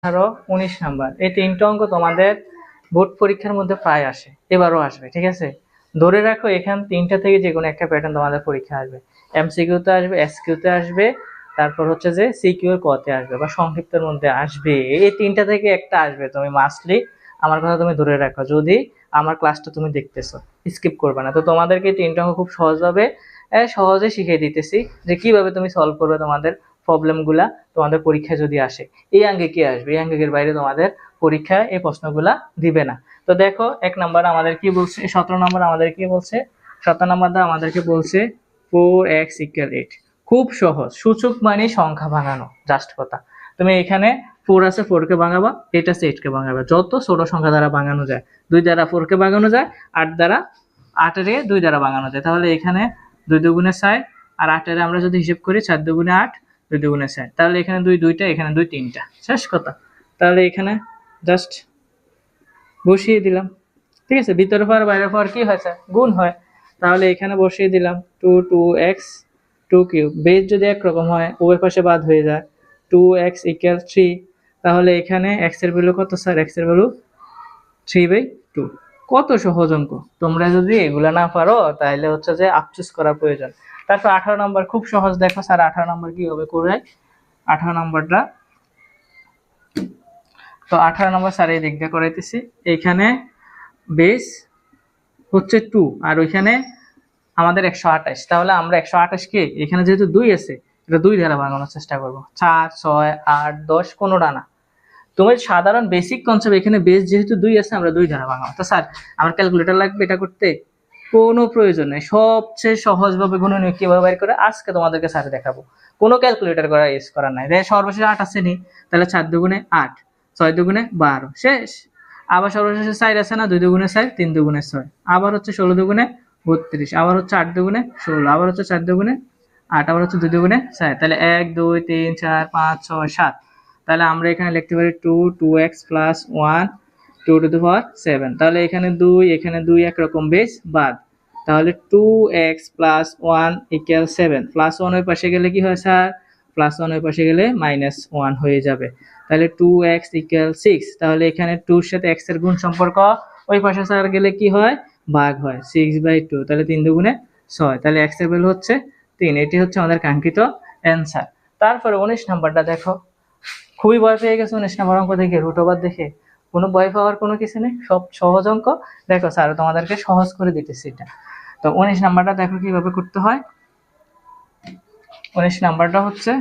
18, 19 number, এই তিনটা অঙ্ক তোমাদের বোর্ড পরীক্ষার মধ্যে প্রায় আসে, এবারও আসবে। ঠিক আছে, ধরে রাখো এখান তিনটা থেকে যে কোনো একটা প্যাটার্ন তোমাদের পরীক্ষা আসবে। এমসিকিউতে আসবে, এসকিউতে আসবে, তারপর হচ্ছে যে সিকিউ এর কতে আসবে বা সংক্ষিপ্তের মধ্যে আসবে। এই তিনটা থেকে একটা আসবে, তুমি মাস্টলি আমার কথা তুমি ধরে রাখো। যদি আমার ক্লাসটা তুমি দেখতেছো, স্কিপ করবে না। তো তোমাদেরকে তিনটা অঙ্ক খুব সহজভাবে সহজে শিখিয়ে দিতেছি যে কিভাবে তুমি সলভ করবে তোমাদের প্রবলেমগুলা তোমাদের পরীক্ষায় যদি আসে। এই অঙ্কে কি আসবে, এই অঙ্কের বাইরে তোমাদের পরীক্ষায় এই প্রশ্নগুলা দিবে না। তো দেখো, 1 নাম্বার আমাদের কি বলছে, 17 নাম্বার আমাদের কি বলছে, 17 নাম্বারটা আমাদেরকে বলছে 4x = 8। খুব সহজ, সূচক মানে সংখ্যা ভাঙানো, জাস্ট কথা। তুমি এখানে 4 আছে, 4 কে ভাঙাবা, 8 আছে, 8 কে ভাঙাবা, যত ছোট সংখ্যা দ্বারা ভাঙানো যায়। 2 দ্বারা 4 কে ভাঙানো যায়, 8 দ্বারা 8 এর 2 দ্বারা ভাঙানো যায়। তাহলে এখানে 2 দুগুণে 6, আর 8 এর আমরা যদি হিসাব করি 4 দুগুণে 8, 2 দুগুণে 6, তাহলে এখানে 2 2টা, এখানে 2 3টা, শেষ কথা। তাহলে এখানে জাস্ট বসিয়ে দিলাম। ঠিক আছে, ভিতরে পাওয়ার বাইরে পাওয়ার কি হয়েছে, গুণ হয়। তাহলে এখানে বসিয়ে দিলাম 2 2x 2 কিউব, বেস যদি একরকম হয় উভয় পাশে বাদ হয়ে যায়, 2x = 3। তাহলে এখানে x এর ভ্যালু কত স্যার, x এর ভ্যালু 3/2। কত সহজ অঙ্ক, তোমরা যদি এগুলা না পারো তাহলে হচ্ছে যে আফসোস করার প্রয়োজন। তারপর 18 নম্বর খুব সহজ, দেখো স্যার 18 নম্বর কিভাবে করে। 18 নম্বরটা, তো 18 নম্বর স্যার এই দিক দিয়ে করাইতেছি। এখানে বেস হচ্ছে 2 আর ওইখানে আমাদের 128। তাহলে আমরা 128 কে এখানে যেহেতু 2 আছে, এটা 2 দ্বারা ভাঙানোর চেষ্টা করব। 4 6 8 10 কোনোটা না। তোমার সাধারণ বেসিক কনসেপ্ট, এখানে বেস যেহেতু 2 আছে আমরা 2 দ্বারা ভাঙাবো। তো স্যার আমার ক্যালকুলেটর লাগবে এটা করতে, কোনো প্রয়োজন নেই। সবচেয়ে সহজভাবে গুণনীয়ক কিভাবে বের করে আজকে তোমাদেরকে স্যার দেখাবো। কোনো ক্যালকুলেটর করা ইউজ করার নাই। সর্বশেষ 8 আছে নি, তাহলে 4 দুগুণে 8, 6 দুগুণে 12, শেষ। আবার সর্বশেষে 4 আছে না, 2 দুগুণে 4, 3 দুগুণে 6, আবার হচ্ছে 16 দুগুণে 32, আবার হচ্ছে 8 দুগুণে 16, আবার হচ্ছে 4 দুগুণে 8, আবার হচ্ছে 2 দুগুণে 4, তাহলে 1 2 3 4 5 6 7। তাহলে আমরা এখানে লিখতে পারি 2x + 1 2 টু দি পাওয়ার 7। তাহলে এখানে 2, এখানে 2 একরকম বেস বাদ। তাহলে 2x + 1 = 7, +1 ওই পাশে গেলে কি হয় স্যার, +1 ওই পাশে গেলে -1 হয়ে যাবে। তাহলে 2x = 6। তাহলে এখানে 2 এর সাথে x এর গুণ সম্পর্ক, ওই পাশে স্যার গেলে কি হয়, ভাগ হয়, 6/2। তাহলে 3 দুগুণে 6, তাহলে x এর ভ্যালু হচ্ছে 3। এটি হচ্ছে আমাদের কাঙ্ক্ষিত অ্যান্সার। তারপরে 19 নাম্বারটা দেখো, খুবই ভয় পেয়ে গেছে 19 নাম্বার অঙ্ক দেখে, রুট ওভার দেখে। কোনো ভয় পাওয়ার কোনো কিছু নেই, সব সহজ অঙ্ক। দেখো স্যার তোমাদেরকে সহজ করে দিতেছি এটা। তো 19 নাম্বারটা দেখো কিভাবে করতে হয়। 19 নাম্বারটা হচ্ছে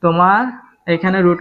তোমার এখানে রুট